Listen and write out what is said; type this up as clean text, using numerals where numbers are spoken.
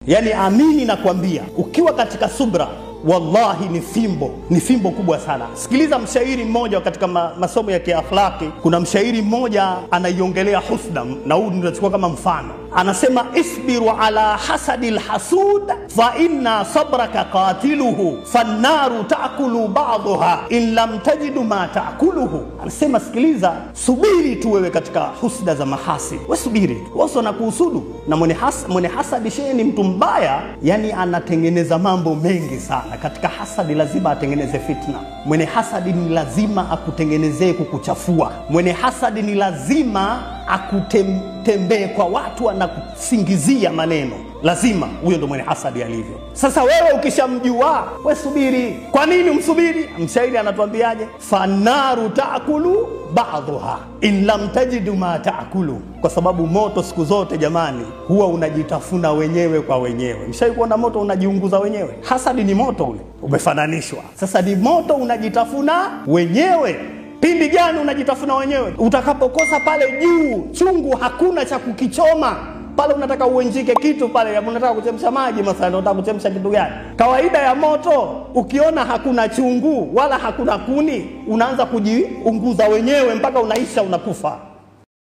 Yani amini na kuambia, ukiwa katika subra, wallahi ni fimbo kubwa sana. Sikiliza mshairi mmoja katika masomo ya kiakhlaki. Kuna mshairi mmoja anaiongelea husda, na huu tunachukua kama mfano. Anasema, isbiru ala hasadil hasud fa inna sabraka qatiluhu fannaru taakulu ba'daha in lam tajidu ma taakuluhu. Anasema, sikiliza, subiri tu wewe katika husda za mahasi. Wewe subiri, wao na kuhusudu. Na mwenye hasadi ni mtu mbaya, yani anatengeneza mambo mengi sana. Katika hasadi lazima atengeneze fitna. Mwenye hasadi ni lazima akutengenezee kukuchafua. Mwenye hasadi ni lazima akutembee kwa watu anakusingizia maneno. Lazima huyo ndo mwenye hasadi alivyo. Sasa wewe ukishamjua, wewe subiri. Kwa nini umsubiri? Mshairi anatuambiaje? Fanaru taakulu ba'daha in lam tajidu ma taakulu. Kwa sababu moto siku zote jamani huwa unajitafuna wenyewe kwa wenyewe. Mshairi kuona moto unajiunguza wenyewe? Hasadi ni moto ule umefananishwa. Sasa ni moto unajitafuna wenyewe. Pindi gani unajitafuna wenyewe? Utakapokosa pale juu chungu, hakuna cha kukichoma. Pale unataka uenjike kitu pale, unataka kuchemsha maji mathalan, unataka kuchemsha kitu gani? Kawaida ya moto, ukiona hakuna chungu wala hakuna kuni, unaanza kujiunguza wenyewe mpaka unaisha, unakufa.